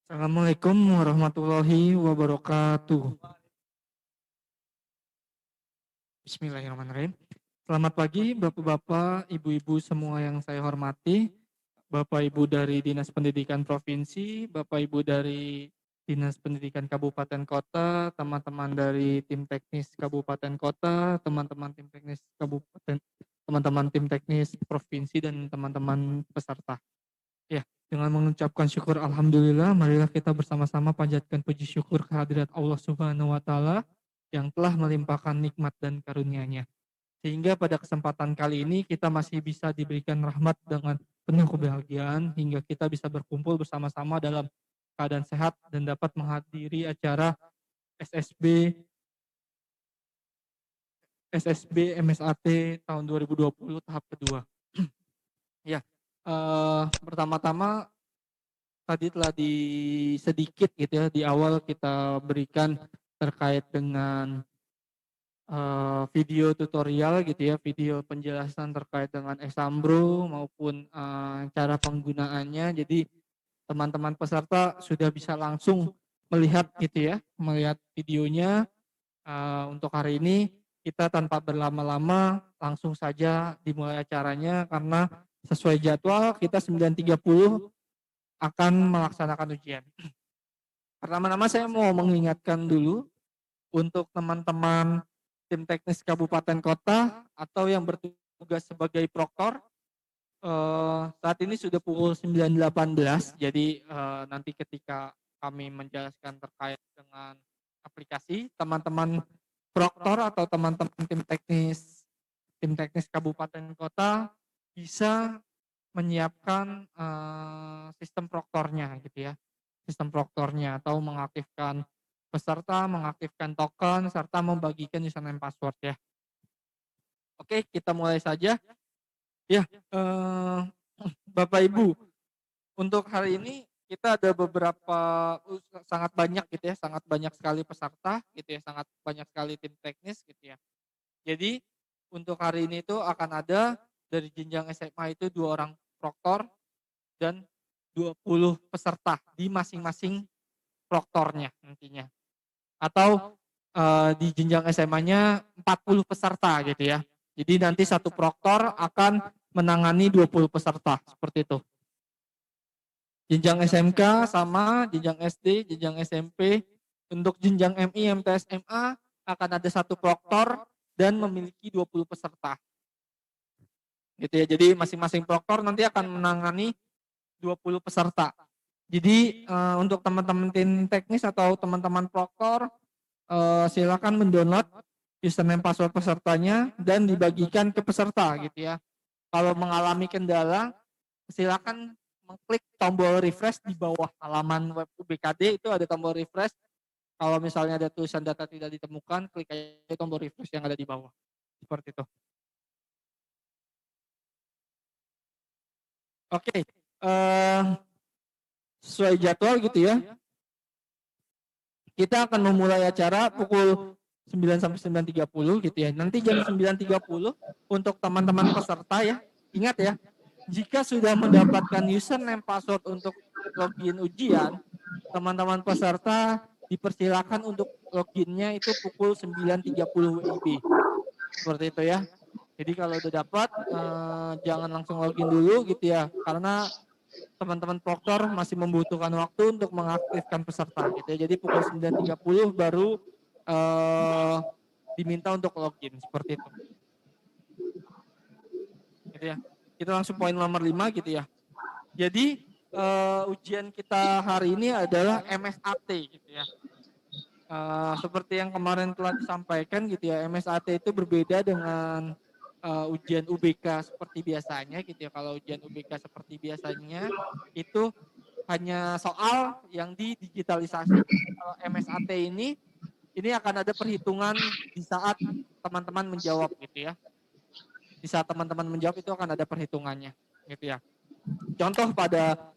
Assalamualaikum warahmatullahi wabarakatuh. Bismillahirrahmanirrahim. Selamat pagi Bapak-Bapak, Ibu-Ibu semua yang saya hormati. Bapak Ibu dari Dinas Pendidikan Provinsi, Bapak Ibu dari Dinas Pendidikan Kabupaten Kota, teman-teman dari tim teknis Kabupaten Kota, teman-teman tim teknis Kabupaten, teman-teman tim teknis Provinsi, dan teman-teman peserta. Ya, dengan mengucapkan syukur Alhamdulillah, marilah kita bersama-sama panjatkan puji syukur kehadirat Allah Subhanahu wa Ta'ala yang telah melimpahkan nikmat dan karunia-Nya. Sehingga pada kesempatan kali ini kita masih bisa diberikan rahmat dengan penuh kebahagiaan hingga kita bisa berkumpul bersama-sama dalam keadaan sehat dan dapat menghadiri acara SSB MSAT tahun 2020 tahap kedua. Ya, pertama-tama tadi telah sedikit gitu ya di awal kita berikan terkait dengan video tutorial gitu ya, video penjelasan terkait dengan Exambro maupun cara penggunaannya. Jadi teman-teman peserta sudah bisa langsung melihat gitu ya, melihat videonya. Untuk hari ini kita tanpa berlama-lama langsung saja dimulai acaranya karena sesuai jadwal kita 9.30 akan melaksanakan ujian. Pertama-tama saya mau mengingatkan dulu untuk teman-teman tim teknis kabupaten kota atau yang bertugas sebagai proktor. Saat ini sudah pukul 9.18, jadi nanti ketika kami menjelaskan terkait dengan aplikasi, teman-teman proktor atau teman-teman tim teknis kabupaten kota bisa menyiapkan sistem proktornya gitu ya, sistem proktornya atau mengaktifkan peserta, mengaktifkan token serta membagikan username password ya. Oke, kita mulai saja. Ya, Bapak Ibu, untuk hari ini kita ada beberapa sangat banyak gitu ya, sangat banyak sekali peserta gitu ya, sangat banyak sekali tim teknis gitu ya. Jadi untuk hari ini itu akan ada dari jenjang SMA itu 2 orang proktor dan 20 peserta di masing-masing proktornya nantinya. Atau di jenjang SMA-nya 40 peserta gitu ya. Jadi nanti satu proktor akan menangani 20 peserta seperti itu. Jenjang SMK sama, jenjang SD, jenjang SMP. Untuk jenjang MI, MTS, MA akan ada satu proktor dan memiliki 20 peserta. Gitu ya. Jadi masing-masing proktor nanti akan menangani 20 peserta. Jadi untuk teman-teman tim teknis atau teman-teman proktor silakan mendownload username password pesertanya dan dibagikan ke peserta gitu ya. Kalau mengalami kendala silakan mengklik tombol refresh di bawah halaman web UBKD, itu ada tombol refresh. Kalau misalnya ada tulisan data tidak ditemukan, klik aja tombol refresh yang ada di bawah. Seperti itu. Oke, sesuai jadwal gitu ya. Kita akan memulai acara pukul 9 sampai 9.30 gitu ya. Nanti jam 9.30 untuk teman-teman peserta ya. Ingat ya, jika sudah mendapatkan username password untuk login ujian, teman-teman peserta dipersilakan untuk loginnya itu pukul 9.30 WIB. Seperti itu ya. Jadi kalau udah dapat jangan langsung login dulu gitu ya. Karena teman-teman proktor masih membutuhkan waktu untuk mengaktifkan peserta gitu ya. Jadi pukul 9.30 baru diminta untuk login seperti itu. Gitu ya. Kita langsung poin nomor 5 gitu ya. Jadi ujian kita hari ini adalah MSAT gitu ya. Seperti yang kemarin telah disampaikan gitu ya, MSAT itu berbeda dengan ujian UBK seperti biasanya gitu ya. Kalau ujian UBK seperti biasanya itu hanya soal yang didigitalisasi. Kalau MSAT ini akan ada perhitungan di saat teman-teman menjawab gitu ya. Di saat teman-teman menjawab itu akan ada perhitungannya gitu ya. Contoh pada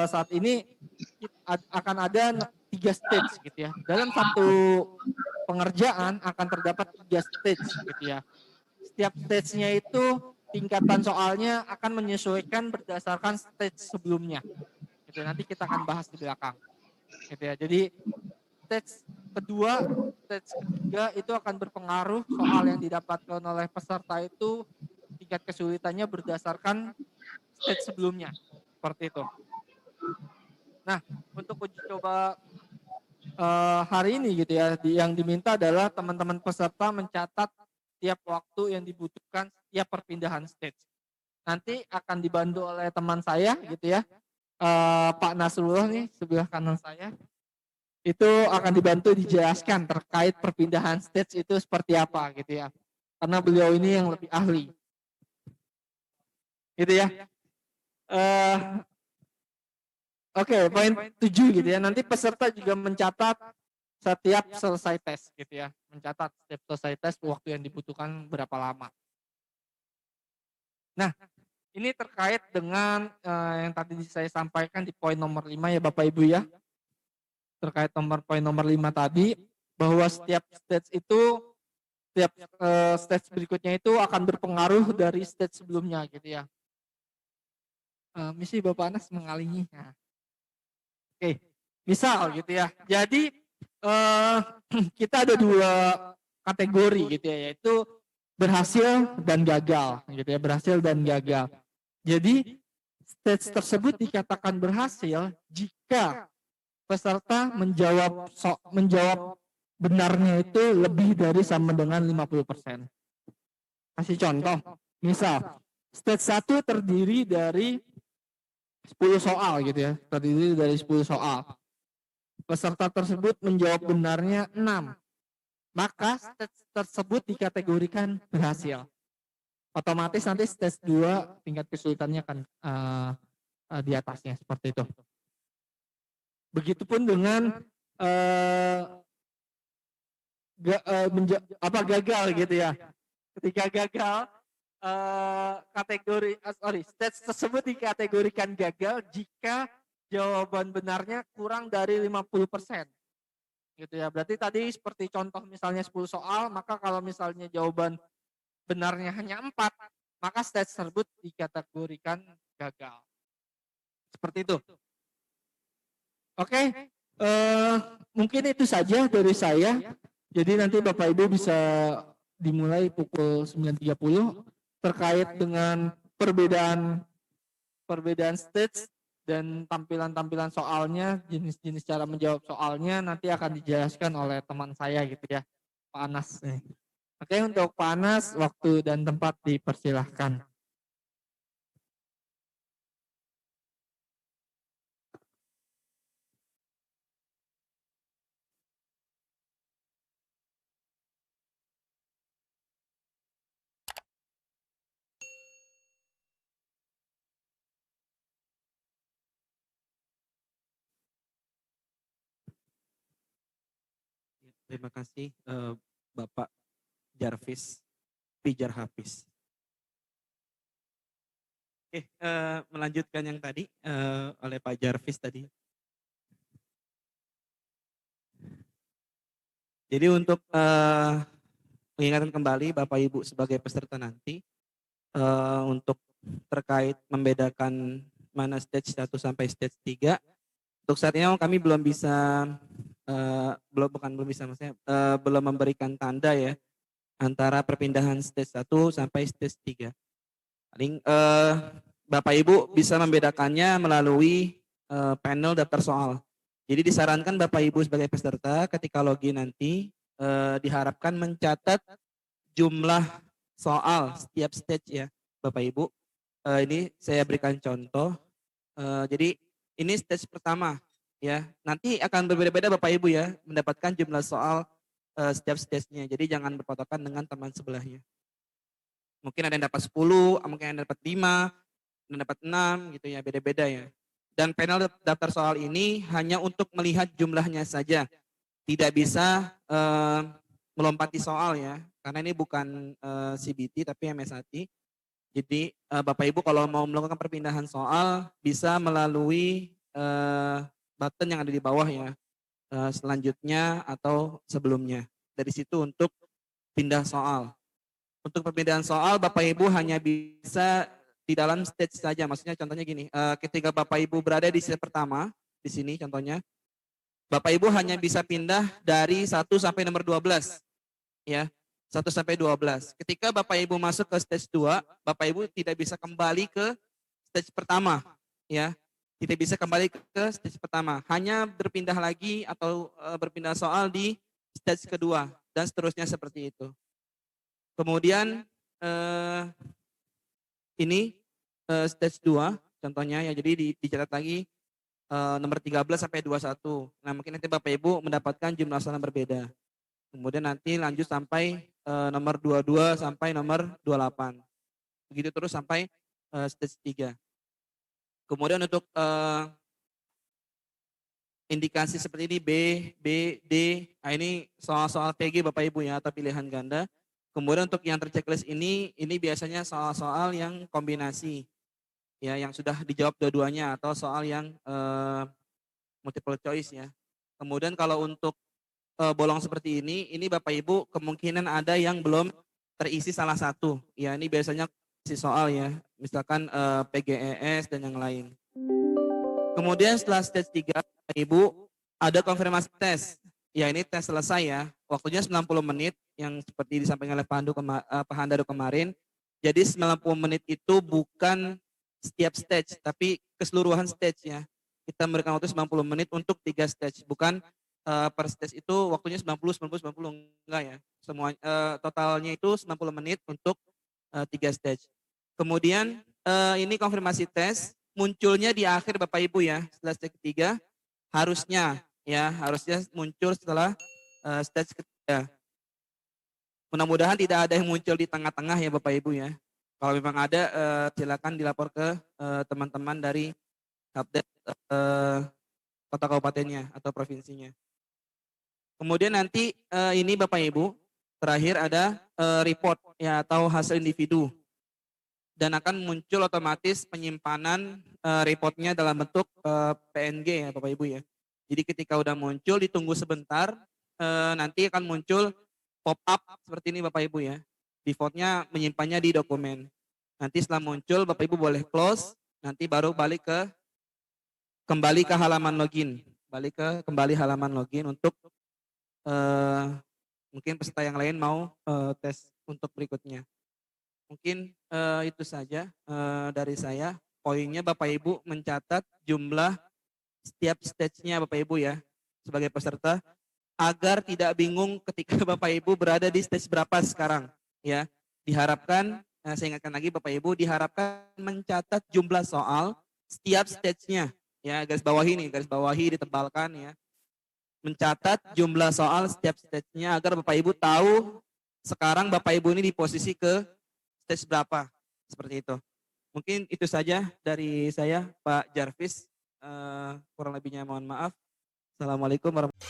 saat ini akan ada 3 stage gitu ya. Dalam satu pengerjaan akan terdapat 3 stage gitu ya. Setiap stage-nya itu tingkatan soalnya akan menyesuaikan berdasarkan stage sebelumnya. Gitu. Nanti kita akan bahas di belakang. gitu ya. Jadi stage kedua, stage ketiga itu akan berpengaruh soal yang didapatkan oleh peserta itu tingkat kesulitannya berdasarkan stage sebelumnya. Seperti itu. Nah, untuk uji coba hari ini gitu ya, yang diminta adalah teman-teman peserta mencatat tiap waktu yang dibutuhkan setiap perpindahan stage. Nanti akan dibantu oleh teman saya gitu ya, Pak Nasrullah nih sebelah kanan saya. Itu akan dibantu dijelaskan terkait perpindahan stage itu seperti apa gitu ya. Karena beliau ini yang lebih ahli. Gitu ya. Oke, poin 7 gitu ya. Nanti peserta juga mencatat setiap selesai tes gitu ya. Mencatat setiap selesai tes waktu yang dibutuhkan berapa lama. Nah, ini terkait dengan yang tadi saya sampaikan di poin nomor 5 ya Bapak Ibu ya. Terkait poin nomor 5 tadi, bahwa setiap stage itu, setiap stage berikutnya itu akan berpengaruh dari stage sebelumnya gitu ya. Misi Bapak Anas mengalami. Nah, oke, misal gitu ya. Jadi kita ada dua kategori gitu ya, yaitu berhasil dan gagal gitu ya, berhasil dan gagal. Jadi stage tersebut dikatakan berhasil jika peserta menjawab benarnya itu lebih dari sama dengan 50%. Kasih contoh, misal stage 1 terdiri dari 10 soal gitu ya, terdiri dari 10 soal. Peserta tersebut menjawab benarnya 6, maka stage tersebut dikategorikan berhasil. Otomatis nanti stage 2 tingkat kesulitannya akan di atasnya seperti itu. Begitupun dengan gagal gitu ya. Ketika gagal stage tersebut dikategorikan gagal jika jawaban benarnya kurang dari 50%. Gitu ya. Berarti tadi seperti contoh misalnya 10 soal, maka kalau misalnya jawaban benarnya hanya 4, maka stage tersebut dikategorikan gagal. Seperti itu. Oke, mungkin itu saja dari saya. Jadi nanti Bapak Ibu bisa dimulai pukul 9.30 terkait dengan perbedaan stage dan tampilan-tampilan soalnya, jenis-jenis cara menjawab soalnya nanti akan dijelaskan oleh teman saya gitu ya, Pak Anas. Oke, untuk Pak Anas, waktu dan tempat dipersilahkan. Terima kasih Bapak Jarvis Pijar Hafiz. Oke, melanjutkan yang tadi oleh Pak Jarvis tadi. Jadi untuk mengingatkan kembali Bapak Ibu sebagai peserta nanti untuk terkait membedakan mana stage 1 sampai stage 3. Untuk saat ini kami belum bisa belum memberikan tanda ya antara perpindahan stage 1 sampai stage 3. Paling Bapak Ibu bisa membedakannya melalui panel daftar soal. Jadi disarankan Bapak Ibu sebagai peserta ketika login nanti diharapkan mencatat jumlah soal setiap stage ya Bapak Ibu. Ini saya berikan contoh. Jadi ini stage pertama ya. Nanti akan berbeda-beda Bapak Ibu ya mendapatkan jumlah soal setiap stage-nya. Jadi jangan berpatokan dengan teman sebelahnya. Mungkin ada yang dapat 10, mungkin ada yang dapat 5, ada yang dapat 6 gitu ya, beda-beda ya. Dan panel daftar soal ini hanya untuk melihat jumlahnya saja. Tidak bisa melompati soal ya, karena ini bukan CBT tapi MSAT. Jadi Bapak Ibu kalau mau melakukan perpindahan soal bisa melalui button yang ada di bawah ya, selanjutnya atau sebelumnya. Dari situ untuk pindah soal. Untuk perpindahan soal Bapak Ibu hanya bisa di dalam stage saja. Maksudnya contohnya gini, ketika Bapak Ibu berada di stage pertama, di sini contohnya, Bapak Ibu hanya bisa pindah dari 1 sampai nomor 12 ya. 1 sampai 12. Ketika Bapak Ibu masuk ke stage 2, Bapak Ibu tidak bisa kembali ke stage pertama ya. Tidak bisa kembali ke stage pertama, hanya berpindah lagi atau berpindah soal di stage kedua dan seterusnya seperti itu. Kemudian ini stage 2 contohnya ya, jadi dicatat lagi nomor 13 sampai 21. Nah, mungkin nanti Bapak Ibu mendapatkan jumlah soal yang berbeda. Kemudian nanti lanjut sampai nomor 22 sampai nomor 28. Begitu terus sampai stage 3. Kemudian untuk indikasi seperti ini B, B, D, nah ini soal-soal PG Bapak Ibu ya, atau pilihan ganda. Kemudian untuk yang terchecklist ini biasanya soal-soal yang kombinasi ya, yang sudah dijawab dua-duanya, atau soal yang multiple choice ya. Kemudian kalau untuk bolong seperti ini Bapak Ibu kemungkinan ada yang belum terisi salah satu. Ya, ini biasanya isi soal ya, misalkan PGES dan yang lain. Kemudian setelah stage 3, Bapak Ibu ada konfirmasi tes. Ya, ini tes selesai ya. Waktunya 90 menit yang seperti disampaikan oleh Pak Handaru kemarin. Jadi 90 menit itu bukan setiap stage, tapi keseluruhan stage ya. Kita memberikan waktu 90 menit untuk 3 stage, bukan per stage itu waktunya 90, 90, 90, enggak ya. Semua totalnya itu 90 menit untuk 3 stage. Kemudian ini konfirmasi tes munculnya di akhir Bapak Ibu ya, setelah stage ketiga harusnya muncul setelah stage ketiga. Mudah-mudahan tidak ada yang muncul di tengah-tengah ya Bapak Ibu ya. Kalau memang ada silakan dilapor ke teman-teman dari update kota kabupatennya atau provinsinya. Kemudian nanti ini Bapak Ibu terakhir ada report ya, atau hasil individu, dan akan muncul otomatis penyimpanan reportnya dalam bentuk PNG ya Bapak Ibu ya. Jadi ketika udah muncul ditunggu sebentar, nanti akan muncul pop up seperti ini Bapak Ibu ya. Defaultnya menyimpannya di dokumen. Nanti setelah muncul Bapak Ibu boleh close, nanti baru kembali ke halaman login. Kembali halaman login untuk mungkin peserta yang lain mau tes untuk berikutnya. Mungkin itu saja dari saya. Poinnya Bapak Ibu mencatat jumlah setiap stage-nya Bapak Ibu ya sebagai peserta, agar tidak bingung ketika Bapak Ibu berada di stage berapa sekarang ya. Diharapkan, saya ingatkan lagi Bapak Ibu, diharapkan mencatat jumlah soal setiap stage-nya ya, garis bawahi ditebalkan ya. Mencatat jumlah soal setiap stage-nya agar Bapak Ibu tahu sekarang Bapak Ibu ini di posisi ke stage berapa, seperti itu. Mungkin itu saja dari saya Pak Jarvis, kurang lebihnya mohon maaf. Assalamualaikum warahmatullahi wabarakatuh.